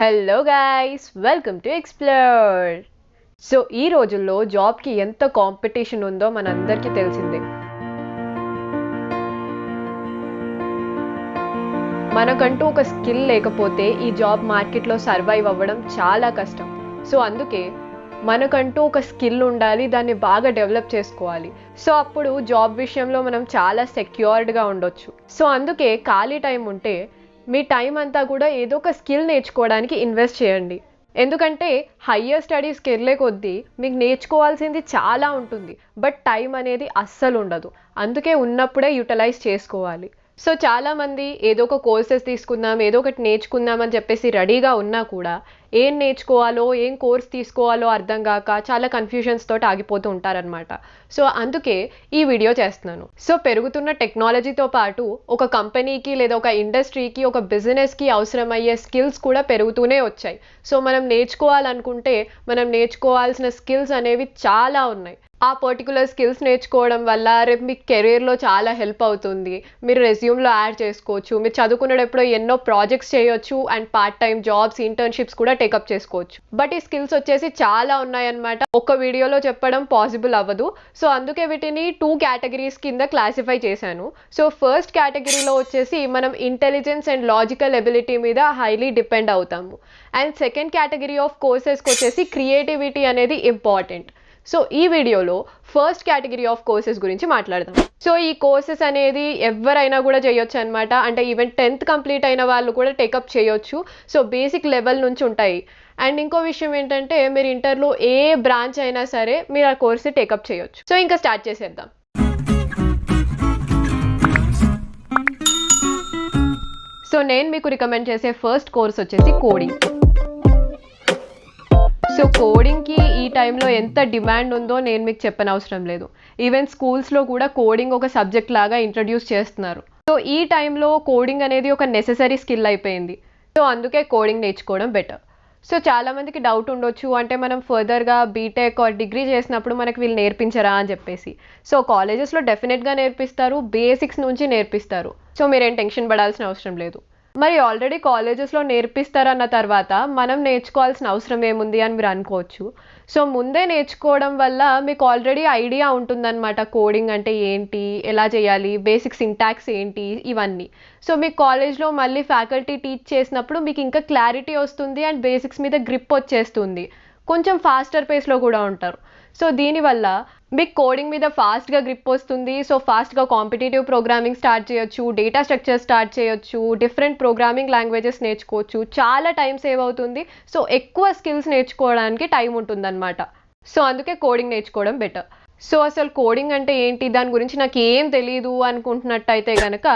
Hello guys, welcome to explore. So ఈ రోజుల్లో జాబ్కి ఎంత కాంపిటీషన్ ఉందో మనందరికీ తెలిసిందే. మనకంటూ ఒక స్కిల్ లేకపోతే ఈ జాబ్ మార్కెట్లో సర్వైవ్ అవ్వడం చాలా కష్టం. సో అందుకే మనకంటూ ఒక స్కిల్ ఉండాలి, దాన్ని బాగా డెవలప్ చేసుకోవాలి. సో అప్పుడు జాబ్ విషయంలో మనం చాలా సెక్యూర్డ్గా ఉండొచ్చు. సో అందుకే ఖాళీ టైం ఉంటే మీ టైం అంతా కూడా ఏదో ఒక స్కిల్ నేర్చుకోవడానికి ఇన్వెస్ట్ చేయండి. ఎందుకంటే హయ్యర్ స్టడీస్కి వెళ్ళే కొద్దీ మీకు నేర్చుకోవాల్సింది చాలా ఉంటుంది, బట్ టైం అనేది అస్సలు ఉండదు. అందుకే ఉన్నప్పుడే యూటిలైజ్ చేసుకోవాలి. సో చాలామంది ఏదో ఒక కోర్సెస్ తీసుకుందాం, ఏదో ఒకటి నేర్చుకుందాం అని చెప్పేసి రెడీగా ఉన్నా కూడా ఏం నేర్చుకోవాలో, ఏం కోర్స్ తీసుకోవాలో అర్థం కాక చాలా కన్ఫ్యూజన్స్ తోటి ఆగిపోతూ ఉంటారనమాట. సో అందుకే ఈ వీడియో చేస్తున్నాను. సో పెరుగుతున్న టెక్నాలజీతో పాటు ఒక కంపెనీకి లేదా ఒక ఇండస్ట్రీకి, ఒక బిజినెస్కి అవసరమయ్యే స్కిల్స్ కూడా పెరుగుతూనే వచ్చాయి. సో మనం నేర్చుకోవాలనుకుంటే మనం నేర్చుకోవాల్సిన స్కిల్స్ అనేవి చాలా ఉన్నాయి. ఆ పర్టికులర్ స్కిల్స్ నేర్చుకోవడం వల్ల రేపు మీకు కెరీర్లో చాలా హెల్ప్ అవుతుంది. మీరు రెజ్యూమ్లో యాడ్ చేసుకోవచ్చు, మీరు చదువుకునేటప్పుడు ఎన్నో ప్రాజెక్ట్స్ చేయొచ్చు, and part time jobs, internships కూడా టేకప్ చేసుకోవచ్చు. బట్ ఈ స్కిల్స్ వచ్చేసి చాలా ఉన్నాయన్నమాట. ఒక వీడియోలో చెప్పడం పాసిబుల్ అవ్వదు. సో అందుకే వీటిని 2 కేటగిరీస్ కింద క్లాసిఫై చేశాను. సో ఫస్ట్ కేటగిరీలో వచ్చేసి మనం ఇంటెలిజెన్స్ అండ్ లాజికల్ ఎబిలిటీ మీద హైలీ డిపెండ్ అవుతాము. అండ్ సెకండ్ కేటగిరీ ఆఫ్ కోర్సెస్కి వచ్చేసి క్రియేటివిటీ అనేది ఇంపార్టెంట్. సో ఈ వీడియోలో ఫస్ట్ కేటగిరీ ఆఫ్ కోర్సెస్ గురించి మాట్లాడదాం. సో ఈ కోర్సెస్ అనేది ఎవరైనా కూడా చేయొచ్చు అనమాట. అంటే ఈవెన్ 10th కంప్లీట్ అయిన వాళ్ళు కూడా టేకప్ చేయొచ్చు. సో బేసిక్ లెవెల్ నుంచి ఉంటాయి. అండ్ ఇంకో విషయం ఏంటంటే మీరు ఇంటర్లో ఏ బ్రాంచ్ అయినా సరే మీరు ఆ కోర్స్ టేకప్ చేయొచ్చు. సో ఇంకా స్టార్ట్ చేసేద్దాం. సో నేను మీకు రికమెండ్ చేసే ఫస్ట్ కోర్స్ వచ్చేసి కోడింగ్. సో కోడింగ్కి ఈ టైంలో ఎంత డిమాండ్ ఉందో నేను మీకు చెప్పనవసరం లేదు. ఈవెన్ స్కూల్స్లో కూడా కోడింగ్ ఒక సబ్జెక్ట్ లాగా ఇంట్రడ్యూస్ చేస్తున్నారు. సో ఈ టైంలో కోడింగ్ అనేది ఒక నెసెసరీ స్కిల్ అయిపోయింది. సో అందుకే కోడింగ్ నేర్చుకోవడం బెటర్. సో చాలామందికి డౌట్ ఉండొచ్చు, అంటే మనం ఫర్దర్గా బీటెక్ ఆర్ డిగ్రీ చేసినప్పుడు మనకి వీళ్ళు నేర్పించరా అని చెప్పేసి. సో కాలేజెస్లో డెఫినెట్గా నేర్పిస్తారు, బేసిక్స్ నుంచి నేర్పిస్తారు. సో మీరేం టెన్షన్ పడాల్సిన అవసరం లేదు. మరి ఆల్రెడీ కాలేజెస్లో నేర్పిస్తారన్న తర్వాత మనం నేర్చుకోవాల్సిన అవసరం ఏముంది అని మీరు అనుకోవచ్చు. సో ముందే నేర్చుకోవడం వల్ల మీకు ఆల్రెడీ ఐడియా ఉంటుందన్నమాట. కోడింగ్ అంటే ఏంటి, ఎలా చేయాలి, బేసిక్ సింటాక్స్ ఏంటి, ఇవన్నీ. సో మీకు కాలేజ్లో మళ్ళీ ఫ్యాకల్టీ టీచ్ చేసినప్పుడు మీకు ఇంకా క్లారిటీ వస్తుంది అండ్ బేసిక్స్ మీద గ్రిప్ వచ్చేస్తుంది. కొంచెం ఫాస్టర్ పేస్లో కూడా ఉంటారు. సో దీనివల్ల మీకు కోడింగ్ మీద ఫాస్ట్గా గ్రిప్ వస్తుంది. సో ఫాస్ట్గా కాంపిటేటివ్ ప్రోగ్రామింగ్ స్టార్ట్ చేయొచ్చు, డేటా స్ట్రక్చర్ స్టార్ట్ చేయొచ్చు, డిఫరెంట్ ప్రోగ్రామింగ్ లాంగ్వేజెస్ నేర్చుకోవచ్చు, చాలా టైం సేవ్ అవుతుంది. సో ఎక్కువ స్కిల్స్ నేర్చుకోవడానికి టైం ఉంటుందన్నమాట. సో అందుకే కోడింగ్ నేర్చుకోవడం బెటర్. సో అసలు కోడింగ్ అంటే ఏంటి, దాని గురించి నాకు ఏం తెలీదు అనుకుంటున్నట్టయితే కనుక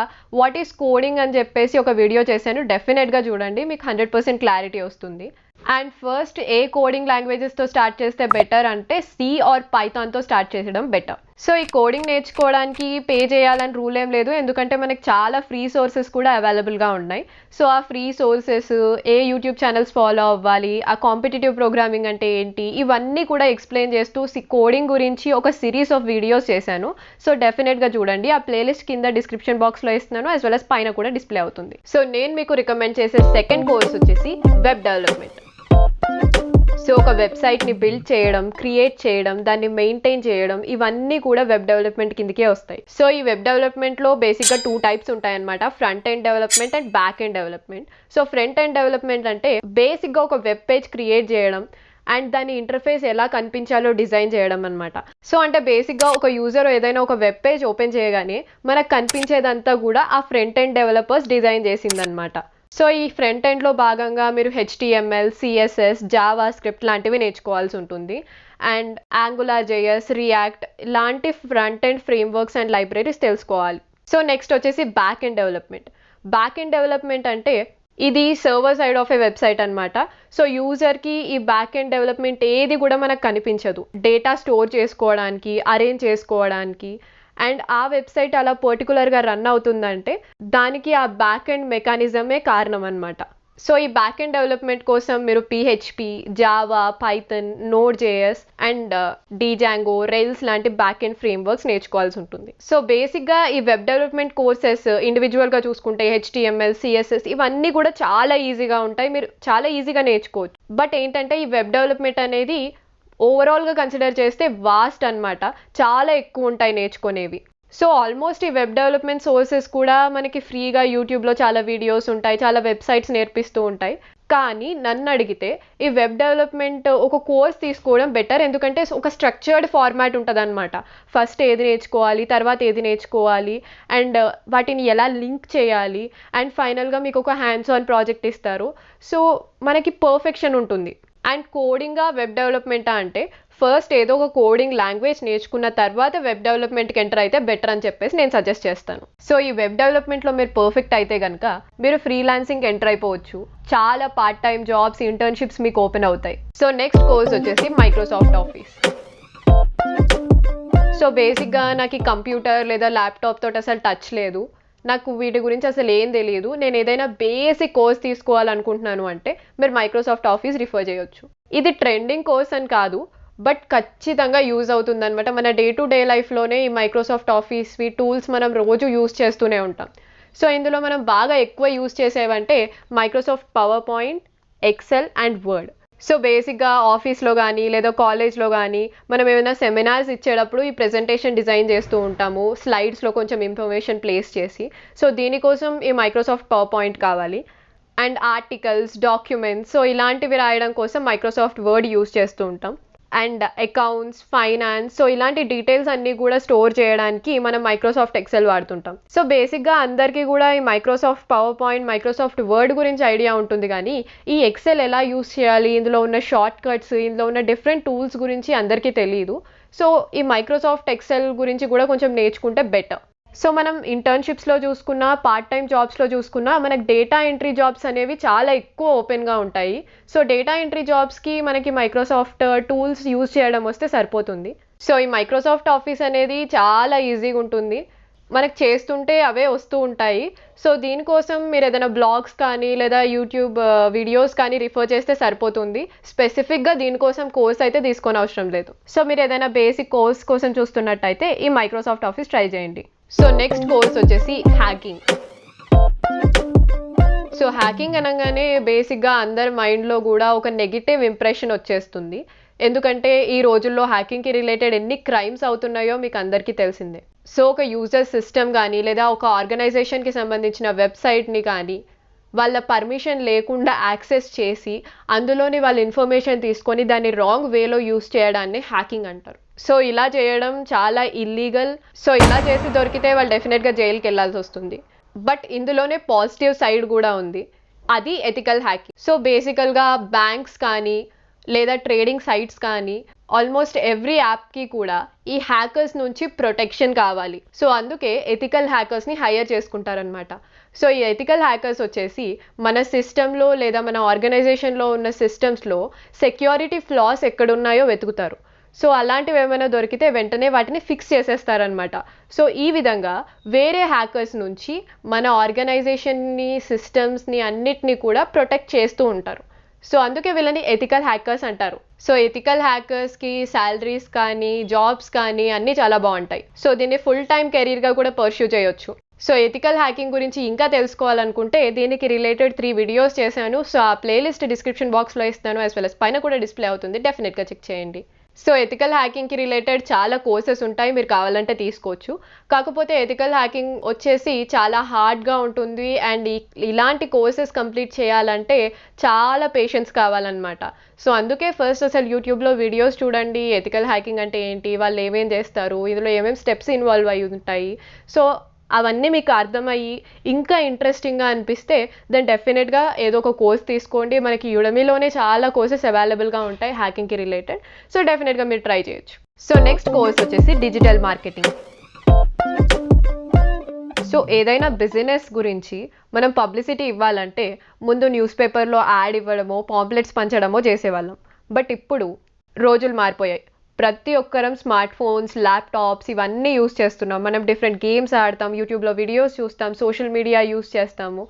వాట్ ఈస్ కోడింగ్ అని చెప్పేసి ఒక వీడియో చేశాను. డెఫినెట్గా చూడండి, మీకు 100% క్లారిటీ వస్తుంది. అండ్ ఫస్ట్ ఏ కోడింగ్ లాంగ్వేజెస్తో స్టార్ట్ చేస్తే బెటర్ అంటే సి ఆర్ పైథాన్తో స్టార్ట్ చేసడం బెటర్. సో ఈ కోడింగ్ నేర్చుకోవడానికి పే చేయాలని రూల్ ఏం లేదు, ఎందుకంటే మనకి చాలా ఫ్రీ సోర్సెస్ కూడా అవైలబుల్గా ఉన్నాయి. సో ఆ ఫ్రీ సోర్సెస్, ఏ యూట్యూబ్ ఛానల్స్ ఫాలో అవ్వాలి, ఆ కాంపిటేటివ్ ప్రోగ్రామింగ్ అంటే ఏంటి, ఇవన్నీ కూడా ఎక్స్ప్లెయిన్ చేస్తూ కోడింగ్ గురించి ఒక సిరీస్ ఆఫ్ వీడియోస్ చేశాను. సో డెఫినెట్గా చూడండి. ఆ ప్లేలిస్ట్ కింద డిస్క్రిప్షన్ బాక్స్లో ఇస్తున్నాను, యాజ్ వెల్ as పైన కూడా డిస్ప్లే అవుతుంది. సో నేను మీకు రికమెండ్ చేసే సెకండ్ కోర్స్ వచ్చేసి వెబ్ డెవలప్మెంట్. సో ఒక వెబ్సైట్ని బిల్డ్ చేయడం, క్రియేట్ చేయడం, దాన్ని మెయింటైన్ చేయడం, ఇవన్నీ కూడా వెబ్ డెవలప్మెంట్ కిందకే వస్తాయి. సో ఈ వెబ్ డెవలప్మెంట్లో బేసిక్గా 2 టైప్స్ ఉంటాయన్నమాట, front end development and back end development. So front end development అంటే బేసిక్గా ఒక వెబ్ పేజ్ క్రియేట్ చేయడం అండ్ దాని ఇంటర్ఫేస్ ఎలా కనిపించాలో డిజైన్ చేయడం అనమాట. సో అంటే బేసిక్గా ఒక యూజర్ ఏదైనా ఒక వెబ్ పేజ్ ఓపెన్ చేయగానే మనకు కనిపించేదంతా కూడా ఆ ఫ్రంట్ ఎండ్ డెవలపర్స్ డిజైన్ చేసిందనమాట. సో ఈ ఫ్రంట్ ఎండ్లో భాగంగా మీరు HTML, CSS, జావా స్క్రిప్ట్ లాంటివి నేర్చుకోవాల్సి ఉంటుంది. అండ్ యాంగులర్ JS, రియాక్ట్ ఇలాంటి front end frameworks and libraries తెలుసుకోవాలి. సో నెక్స్ట్ వచ్చేసి back end development. Back end development అంటే ఇది server side of A website అనమాట. సో యూజర్కి ఈ బ్యాక్ ఎండ్ డెవలప్మెంట్ ఏది కూడా మనకు కనిపించదు. డేటా స్టోర్ చేసుకోవడానికి, అరేంజ్ చేసుకోవడానికి, అండ్ ఆ వెబ్సైట్ అలా పర్టికులర్గా రన్ అవుతుందంటే దానికి ఆ బ్యాక్ ఎండ్ మెకానిజమే కారణం అనమాట. సో ఈ బ్యాక్ ఎండ్ డెవలప్మెంట్ కోసం మీరు PHP, Java, Python, Node js and Django, Rails లాంటి బ్యాక్ ఎండ్ ఫ్రేమ్వర్క్స్ నేర్చుకోవాల్సి ఉంటుంది. సో బేసిక్గా ఈ వెబ్ డెవలప్మెంట్ కోర్సెస్ ఇండివిజువల్గా చూసుకుంటే HTML, CSS ఇవన్నీ కూడా చాలా ఈజీగా ఉంటాయి, మీరు చాలా ఈజీగా నేర్చుకోవచ్చు. బట్ ఏంటంటే ఈ వెబ్ డెవలప్మెంట్ అనేది ఓవరాల్గా కన్సిడర్ చేస్తే వాస్ట్ అన్నమాట, చాలా ఎక్కువ ఉంటాయి నేర్చుకునేవి. సో ఆల్మోస్ట్ ఈ వెబ్ డెవలప్మెంట్ సోర్సెస్ కూడా మనకి ఫ్రీగా యూట్యూబ్లో చాలా వీడియోస్ ఉంటాయి, చాలా వెబ్సైట్స్ నేర్పిస్తూ ఉంటాయి. కానీ నన్ను అడిగితే ఈ వెబ్ డెవలప్మెంట్ ఒక కోర్స్ తీసుకోవడం బెటర్, ఎందుకంటే ఒక స్ట్రక్చర్డ్ ఫార్మాట్ ఉంటుంది అనమాట. ఫస్ట్ ఏది నేర్చుకోవాలి, తర్వాత ఏది నేర్చుకోవాలి, అండ్ వాటిని ఎలా లింక్ చేయాలి, అండ్ ఫైనల్గా మీకు ఒక హ్యాండ్స్ ఆన్ ప్రాజెక్ట్ ఇస్తారు. సో మనకి పర్ఫెక్షన్ ఉంటుంది. అండ్ కోడింగా వెబ్ డెవలప్మెంటా అంటే ఫస్ట్ ఏదో ఒక కోడింగ్ లాంగ్వేజ్ నేర్చుకున్న తర్వాత వెబ్ డెవలప్మెంట్కి ఎంటర్ అయితే బెటర్ అని చెప్పేసి నేను సజెస్ట్ చేస్తాను. సో ఈ వెబ్ డెవలప్మెంట్లో మీరు పర్ఫెక్ట్ అయితే కనుక మీరు ఫ్రీలాన్సింగ్ ఎంటర్ అయిపోవచ్చు, చాలా పార్ట్ టైం జాబ్స్, ఇంటర్న్షిప్స్ మీకు ఓపెన్ అవుతాయి. సో నెక్స్ట్ కోర్స్ వచ్చేసి మైక్రోసాఫ్ట్ ఆఫీస్. సో బేసిక్గా నాకు ఈ కంప్యూటర్ లేదా ల్యాప్టాప్ తోటి అసలు టచ్ లేదు, నాకు వీటి గురించి అసలు ఏం తెలియదు, నేను ఏదైనా బేసిక్ కోర్స్ తీసుకోవాలనుకుంటున్నాను అంటే మీరు మైక్రోసాఫ్ట్ ఆఫీస్ రిఫర్ చేయొచ్చు. ఇది ట్రెండింగ్ కోర్స్ అని కాదు, బట్ ఖచ్చితంగా యూజ్ అవుతుంది అనమాట. మన డే టు డే లైఫ్లోనే ఈ మైక్రోసాఫ్ట్ ఆఫీస్వి టూల్స్ మనం రోజు యూజ్ చేస్తూనే ఉంటాం. సో ఇందులో మనం బాగా ఎక్కువ యూజ్ చేసేవంటే Microsoft PowerPoint, Excel and Word. So బేసిక్గా ఆఫీస్లో కానీ లేదా కాలేజ్లో కానీ మనం ఏమైనా సెమినార్స్ ఇచ్చేటప్పుడు ఈ ప్రెజెంటేషన్ డిజైన్ చేస్తూ ఉంటాము, స్లైడ్స్లో కొంచెం ఇన్ఫర్మేషన్ ప్లేస్ చేసి. సో దీనికోసం ఈ మైక్రోసాఫ్ట్ పవర్ పాయింట్ కావాలి. అండ్ ఆర్టికల్స్, డాక్యుమెంట్స్, సో ఇలాంటివి రాయడం కోసం మైక్రోసాఫ్ట్ వర్డ్ యూజ్ చేస్తూ ఉంటాం. అండ్ అకౌంట్స్, ఫైనాన్స్, సో ఇలాంటి డీటెయిల్స్ అన్నీ కూడా స్టోర్ చేయడానికి మనం మైక్రోసాఫ్ట్ ఎక్సెల్ వాడుతుంటాం. సో బేసిక్గా అందరికీ కూడా ఈ Microsoft power point, Microsoft word గురించి ఐడియా ఉంటుంది, కానీ ఈ ఎక్సెల్ ఎలా యూస్ చేయాలి, ఇందులో ఉన్న షార్ట్ కట్స్, ఇందులో ఉన్న డిఫరెంట్ టూల్స్ గురించి అందరికీ తెలియదు. సో ఈ మైక్రోసాఫ్ట్ ఎక్సెల్ గురించి కూడా కొంచెం నేర్చుకుంటే బెటర్. సో మనం ఇంటర్న్షిప్స్లో చూసుకున్నా, పార్ట్ టైం జాబ్స్లో చూసుకున్నా మనకి డేటా ఎంట్రీ జాబ్స్ అనేవి చాలా ఎక్కువ ఓపెన్గా ఉంటాయి. సో డేటా ఎంట్రీ జాబ్స్కి మనకి మైక్రోసాఫ్ట్ టూల్స్ యూజ్ చేయడం వస్తే సరిపోతుంది. సో ఈ మైక్రోసాఫ్ట్ ఆఫీస్ అనేది చాలా ఈజీగా ఉంటుంది, మనకు చేస్తుంటే అవే వస్తూ ఉంటాయి. సో దీనికోసం మీరు ఏదైనా బ్లాగ్స్ కానీ లేదా యూట్యూబ్ వీడియోస్ కానీ రిఫర్ చేస్తే సరిపోతుంది. స్పెసిఫిక్గా దీనికోసం కోర్స్ అయితే తీసుకొని అవసరం లేదు. సో మీరు ఏదైనా బేసిక్ కోర్స్ కోసం చూస్తున్నట్టయితే ఈ మైక్రోసాఫ్ట్ ఆఫీస్ ట్రై చేయండి. సో నెక్స్ట్ కోర్స్ వచ్చేసి హ్యాకింగ్. సో హ్యాకింగ్ అనగానే బేసిక్గా అందరి మైండ్లో కూడా ఒక నెగిటివ్ ఇంప్రెషన్ వచ్చేస్తుంది, ఎందుకంటే ఈ రోజుల్లో హ్యాకింగ్కి రిలేటెడ్ ఎన్ని క్రైమ్స్ అవుతున్నాయో మీకు అందరికీ తెలిసిందే. సో ఒక యూజర్ సిస్టమ్ కానీ లేదా ఒక ఆర్గనైజేషన్కి సంబంధించిన వెబ్సైట్ని కానీ వాళ్ళ పర్మిషన్ లేకుండా యాక్సెస్ చేసి అందులోని వాళ్ళ ఇన్ఫర్మేషన్ తీసుకొని దాన్ని రాంగ్ వేలో యూస్ చేయడాన్ని హ్యాకింగ్ అంటారు. సో ఇలా చేయడం చాలా ఇల్లీగల్. సో ఇలా చేసి దొరికితే వాళ్ళు డెఫినెట్గా జైలుకి వెళ్ళాల్సి వస్తుంది. బట్ ఇందులోనే పాజిటివ్ సైడ్ కూడా ఉంది, అది ఎథికల్ హ్యాకింగ్. సో బేసికల్గా బ్యాంక్స్ కానీ లేదా ట్రేడింగ్ సైట్స్ కానీ ఆల్మోస్ట్ ఎవ్రీ యాప్కి కూడా ఈ హ్యాకర్స్ నుంచి ప్రొటెక్షన్ కావాలి. సో అందుకే ఎథికల్ హ్యాకర్స్ని హైర్ చేసుకుంటారనమాట. సో ఈ ఎథికల్ హ్యాకర్స్ వచ్చేసి మన సిస్టంలో లేదా మన ఆర్గనైజేషన్లో ఉన్న సిస్టమ్స్లో సెక్యూరిటీ ఫ్లాస్ ఎక్కడున్నాయో వెతుకుతారు. సో అలాంటివి ఏమైనా దొరికితే వెంటనే వాటిని ఫిక్స్ చేసేస్తారనమాట. సో ఈ విధంగా వేరే హ్యాకర్స్ నుంచి మన ఆర్గనైజేషన్ని, సిస్టమ్స్ని అన్నిటినీ కూడా ప్రొటెక్ట్ చేస్తూ ఉంటారు. సో అందుకే వీళ్ళని ఎథికల్ హ్యాకర్స్ అంటారు. సో ఎథికల్ హ్యాకర్స్కి శాలరీస్ కానీ జాబ్స్ కానీ అన్నీ చాలా బాగుంటాయి. సో దీన్ని ఫుల్ టైం కెరీర్గా కూడా పర్స్యూ చేయొచ్చు. సో ఎథికల్ హ్యాకింగ్ గురించి ఇంకా తెలుసుకోవాలనుకుంటే దీనికి రిలేటెడ్ 3 వీడియోస్ చేశాను. సో ఆ ప్లేలిస్ట్ డిస్క్రిప్షన్ బాక్స్లో ఇస్తాను, యాజ్ వెల్ as పైన కూడా డిస్ప్లే అవుతుంది, డెఫినెట్గా చెక్ చేయండి. సో ఎథికల్ హ్యాకింగ్కి రిలేటెడ్ చాలా కోర్సెస్ ఉంటాయి, మీరు కావాలంటే తీసుకోవచ్చు. కాకపోతే ఎథికల్ హ్యాకింగ్ వచ్చేసి చాలా హార్డ్గా ఉంటుంది, అండ్ ఇలాంటి కోర్సెస్ కంప్లీట్ చేయాలంటే చాలా పేషెన్స్ కావాలన్నమాట. సో అందుకే ఫస్ట్ అసలు యూట్యూబ్లో వీడియోస్ చూడండి, ఎథికల్ హ్యాకింగ్ అంటే ఏంటి, వాళ్ళు ఏమేం చేస్తారు, ఇందులో ఏమేమి స్టెప్స్ ఇన్వాల్వ్ అయి ఉంటాయి. సో అవన్నీ మీకు అర్థమయ్యి ఇంకా ఇంట్రెస్టింగ్గా అనిపిస్తే దెన్ డెఫినెట్గా ఏదో ఒక కోర్స్ తీసుకోండి. మనకి యుడమీలోనే చాలా కోర్సెస్ అవైలబుల్గా ఉంటాయి హ్యాకింగ్కి రిలేటెడ్. సో డెఫినెట్గా మీరు ట్రై చేయొచ్చు. సో నెక్స్ట్ కోర్స్ వచ్చేసి డిజిటల్ మార్కెటింగ్. సో ఏదైనా బిజినెస్ గురించి మనం పబ్లిసిటీ ఇవ్వాలంటే ముందు న్యూస్ పేపర్లో యాడ్ ఇవ్వడమో, పాంప్లెట్స్ పంచడమో చేసేవాళ్ళం. బట్ ఇప్పుడు రోజులు మారిపోయాయి. ప్రతి ఒక్కరం స్మార్ట్ ఫోన్స్, ల్యాప్టాప్స్ ఇవన్నీ యూస్ చేస్తున్నాం. మనం డిఫరెంట్ గేమ్స్ ఆడతాం, యూట్యూబ్లో వీడియోస్ చూస్తాం, సోషల్ మీడియా యూస్ చేస్తాము.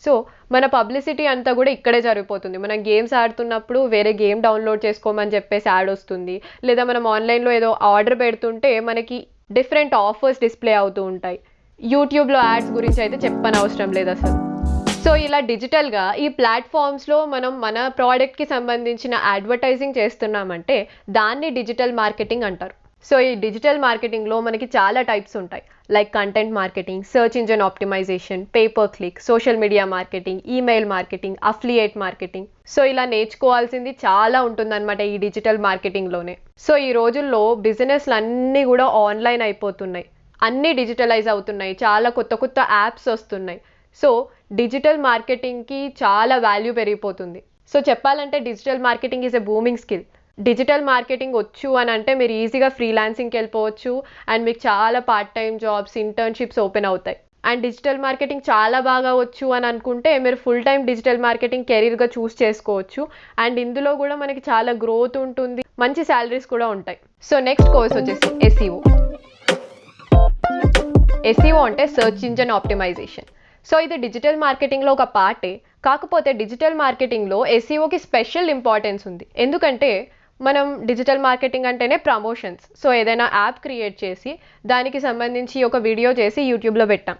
సో మన పబ్లిసిటీ అంతా కూడా ఇక్కడే జరిగిపోతుంది. మనం గేమ్స్ ఆడుతున్నప్పుడు వేరే గేమ్ డౌన్లోడ్ చేసుకోమని చెప్పేసి యాడ్ వస్తుంది, లేదా మనం ఆన్లైన్లో ఏదో ఆర్డర్ పెడుతుంటే మనకి డిఫరెంట్ ఆఫర్స్ డిస్ప్లే అవుతూ ఉంటాయి. యూట్యూబ్లో యాడ్స్ గురించి అయితే చెప్పనవసరం లేదు అసలు. సో ఇలా డిజిటల్గా ఈ ప్లాట్ఫామ్స్లో మనం మన ప్రోడక్ట్కి సంబంధించిన అడ్వర్టైజింగ్ చేస్తున్నామంటే దాన్ని డిజిటల్ మార్కెటింగ్ అంటారు. సో ఈ డిజిటల్ మార్కెటింగ్లో మనకి చాలా టైప్స్ ఉంటాయి, like content marketing, search engine optimization, pay per click, social media marketing, email marketing, affiliate marketing. So ఇలా నేర్చుకోవాల్సింది చాలా ఉంటుందన్నమాట ఈ డిజిటల్ మార్కెటింగ్లోనే. సో ఈ రోజుల్లో బిజినెస్లు అన్నీ కూడా ఆన్లైన్ అయిపోతున్నాయి, అన్నీ డిజిటలైజ్ అవుతున్నాయి, చాలా కొత్త కొత్త యాప్స్ వస్తున్నాయి. సో డిజిటల్ మార్కెటింగ్కి చాలా వాల్యూ పెరిగిపోతుంది. సో చెప్పాలంటే digital marketing is a booming skill. Digital marketing వచ్చు అని అంటే మీరు ఈజీగా ఫ్రీలాన్సింగ్కి వెళ్ళిపోవచ్చు, అండ్ మీకు చాలా part time jobs, internships open అవుతాయి. అండ్ డిజిటల్ మార్కెటింగ్ చాలా బాగా వచ్చు అని అనుకుంటే మీరు ఫుల్ టైం డిజిటల్ మార్కెటింగ్ కెరీర్గా చూస్ చేసుకోవచ్చు. అండ్ ఇందులో కూడా మనకి చాలా గ్రోత్ ఉంటుంది, మంచి శాలరీస్ కూడా ఉంటాయి. సో నెక్స్ట్ కోర్స్ వచ్చేసి ఎస్ఈఓ. ఎస్ఈఓ అంటే సెర్చ్ ఇంజిన్ ఆప్టిమైజేషన్. సో ఇది డిజిటల్ మార్కెటింగ్లో ఒక పార్టే, కాకపోతే డిజిటల్ మార్కెటింగ్లో ఎస్ఈఓకి స్పెషల్ ఇంపార్టెన్స్ ఉంది. ఎందుకంటే మనం డిజిటల్ మార్కెటింగ్ అంటేనే ప్రమోషన్స్. సో ఏదైనా యాప్ క్రియేట్ చేసి దానికి సంబంధించి ఒక వీడియో చేసి యూట్యూబ్లో పెట్టాం,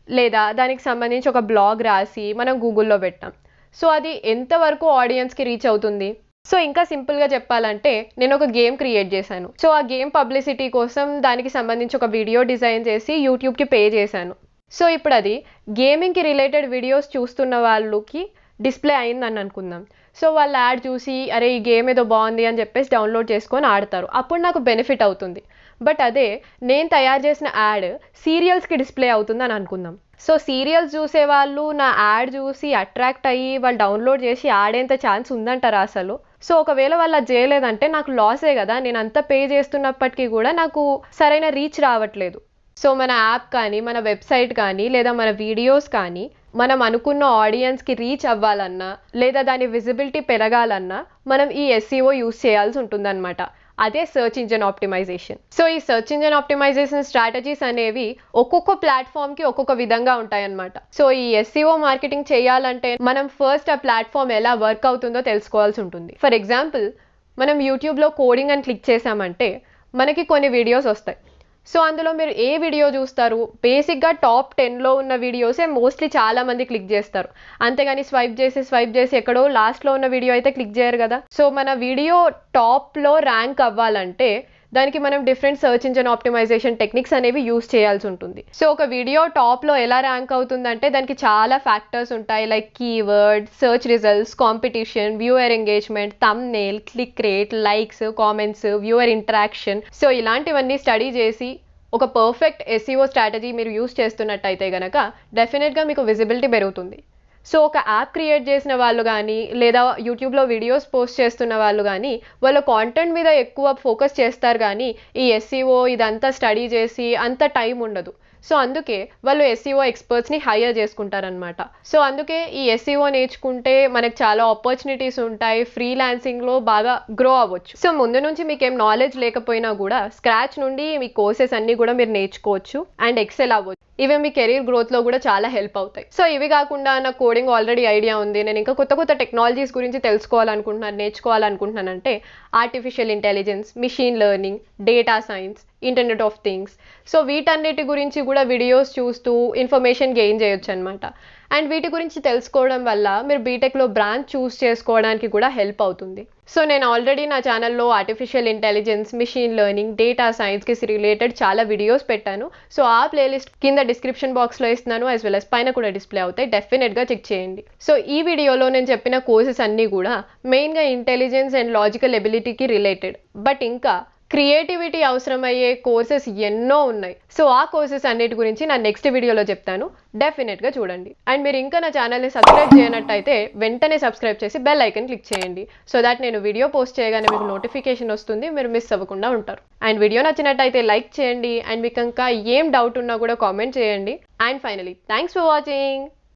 లేదా దానికి సంబంధించి ఒక బ్లాగ్ రాసి మనం గూగుల్లో పెట్టాం. సో అది ఎంతవరకు ఆడియన్స్కి రీచ్ అవుతుంది? సో ఇంకా సింపుల్గా చెప్పాలంటే నేను ఒక గేమ్ క్రియేట్ చేశాను. సో ఆ గేమ్ పబ్లిసిటీ కోసం దానికి సంబంధించి ఒక వీడియో డిజైన్ చేసి యూట్యూబ్కి పే చేశాను. సో ఇప్పుడు అది గేమింగ్కి రిలేటెడ్ వీడియోస్ చూస్తున్న వాళ్ళకి డిస్ప్లే అయిందని అనుకుందాం. సో వాళ్ళు యాడ్ చూసి అరే ఈ గేమ్ ఏదో బాగుంది అని చెప్పేసి డౌన్లోడ్ చేసుకొని ఆడతారు, అప్పుడు నాకు బెనిఫిట్ అవుతుంది. బట్ అదే నేను తయారు చేసిన యాడ్ సీరియల్స్కి డిస్ప్లే అవుతుంది అని అనుకుందాం. సో సీరియల్స్ చూసే వాళ్ళు నా యాడ్ చూసి అట్రాక్ట్ అయ్యి వాళ్ళు డౌన్లోడ్ చేసి ఆడేంత ఛాన్స్ ఉందంటారా అసలు? సో ఒకవేళ వాళ్ళు అది చేయలేదంటే నాకు లాసే కదా, నేను అంతా పే చేస్తున్నప్పటికీ కూడా నాకు సరైన రీచ్ రావట్లేదు. సో మన యాప్ కానీ, మన వెబ్సైట్ కానీ, లేదా మన వీడియోస్ కానీ మనం అనుకున్న ఆడియన్స్కి రీచ్ అవ్వాలన్నా, లేదా దాని విజిబిలిటీ పెరగాలన్నా మనం ఈ ఎస్ఈఓ యూస్ చేయాల్సి ఉంటుందన్నమాట. అదే సెర్చ్ ఇంజిన్ ఆప్టిమైజేషన్. సో ఈ సెర్చ్ ఇంజిన్ ఆప్టిమైజేషన్ స్ట్రాటజీస్ అనేవి ఒక్కొక్క ప్లాట్ఫామ్కి ఒక్కొక్క విధంగా ఉంటాయన్నమాట. సో ఈ ఎస్ఈఓ మార్కెటింగ్ చేయాలంటే మనం ఫస్ట్ ఆ ప్లాట్ఫామ్ ఎలా వర్క్ అవుతుందో తెలుసుకోవాల్సి ఉంటుంది. ఫర్ ఎగ్జాంపుల్ మనం యూట్యూబ్లో కోడింగ్ అని క్లిక్ చేసామంటే మనకి కొన్ని వీడియోస్ వస్తాయి. సో అందులో మీరు ఏ వీడియో చూస్తారు? బేసిక్గా టాప్ 10లో ఉన్న వీడియోసే మోస్ట్లీ చాలామంది క్లిక్ చేస్తారు, అంతేగాని స్వైప్ చేసి ఎక్కడో లాస్ట్లో ఉన్న వీడియో అయితే క్లిక్ చేయరు కదా. సో మన వీడియో టాప్లో ర్యాంక్ అవ్వాలంటే దానికి మనం different search engine optimization techniques అనేవి యూస్ చేయాల్సి ఉంటుంది. సో ఒక వీడియో టాప్లో ఎలా ర్యాంక్ అవుతుందంటే దానికి చాలా ఫ్యాక్టర్స్ ఉంటాయి, like keyword, search results, competition, viewer engagement, thumbnail, click rate, likes, comments, viewer interaction. So ఇలాంటివన్నీ స్టడీ చేసి ఒక పర్ఫెక్ట్ ఎస్ఈఓ స్ట్రాటజీ మీరు యూస్ చేస్తున్నట్టయితే కనుక డెఫినెట్గా మీకు విజిబిలిటీ పెరుగుతుంది. సో ఒక యాప్ క్రియేట్ చేసిన వాళ్ళు కానీ, లేదా యూట్యూబ్లో వీడియోస్ పోస్ట్ చేస్తున్న వాళ్ళు కానీ వాళ్ళ కాంటెంట్ మీద ఎక్కువ ఫోకస్ చేస్తారు, కానీ ఈ ఎస్ఈఓ ఇదంతా స్టడీ చేసి అంత టైం ఉండదు. సో అందుకే వాళ్ళు ఎస్ఈఓ ఎక్స్పర్ట్స్ని హైర్ చేసుకుంటారనమాట. సో అందుకే ఈ ఎస్ఈఓ నేర్చుకుంటే మనకు చాలా ఆపర్చునిటీస్ ఉంటాయి, ఫ్రీలాన్సింగ్లో బాగా గ్రో అవ్వచ్చు. సో ముందు నుంచి మీకు ఏం నాలెడ్జ్ లేకపోయినా కూడా స్క్రాచ్ నుండి మీ కోర్సెస్ అన్నీ కూడా మీరు నేర్చుకోవచ్చు అండ్ ఎక్సెల్ అవ్వచ్చు. ఇవి మీ కెరీర్ గ్రోత్లో కూడా చాలా హెల్ప్ అవుతాయి. సో ఇవి కాకుండా నాకు కోడింగ్ ఆల్రెడీ ఐడియా ఉంది, నేను ఇంకా కొత్త కొత్త టెక్నాలజీస్ గురించి తెలుసుకోవాలనుకుంటున్నాను, నేర్చుకోవాలనుకుంటున్నానంటే artificial intelligence, machine learning, data science, internet of things. So వీటన్నిటి గురించి కూడా వీడియోస్ చూస్తూ ఇన్ఫర్మేషన్ గెయిన్ చేయొచ్చు అనమాట. అండ్ వీటి గురించి తెలుసుకోవడం వల్ల మీరు బీటెక్లో బ్రాంచ్ చూస్ చేసుకోవడానికి కూడా హెల్ప్ అవుతుంది. సో నేను ఆల్రెడీ నా ఛానల్లో ఆర్టిఫిషియల్ ఇంటెలిజెన్స్, మిషన్ లెర్నింగ్, డేటా సైన్స్కి రిలేటెడ్ చాలా వీడియోస్ పెట్టాను. సో ఆ ప్లేలిస్ట్ కింద డిస్క్రిప్షన్ బాక్స్లో ఇస్తున్నాను, యాజ్ వెల్ as పైన కూడా డిస్ప్లే అవుతాయి, డెఫినెట్గా చెక్ చేయండి. సో ఈ వీడియోలో నేను చెప్పిన కోర్సెస్ అన్నీ కూడా మెయిన్గా ఇంటెలిజెన్స్ అండ్ లాజికల్ ఎబిలిటీకి రిలేటెడ్, బట్ ఇంకా క్రియేటివిటీ అవసరమయ్యే కోర్సెస్ ఎన్నో ఉన్నాయి. సో ఆ కోర్సెస్ అన్నిటి గురించి నా నెక్స్ట్ వీడియోలో చెప్తాను, డెఫినెట్గా చూడండి. అండ్ మీరు ఇంకా నా ఛానల్ని సబ్స్క్రైబ్ చేయనట్టయితే వెంటనే సబ్స్క్రైబ్ చేసి బెల్ ఐకన్ క్లిక్ చేయండి, సో దాట్ నేను వీడియో పోస్ట్ చేయగానే మీకు నోటిఫికేషన్ వస్తుంది, మీరు మిస్ అవ్వకుండా ఉంటారు. అండ్ వీడియో నచ్చినట్టయితే లైక్ చేయండి, అండ్ మీకు ఇంకా ఏం డౌట్ ఉన్నా కూడా కామెంట్ చేయండి. And finally thanks for watching.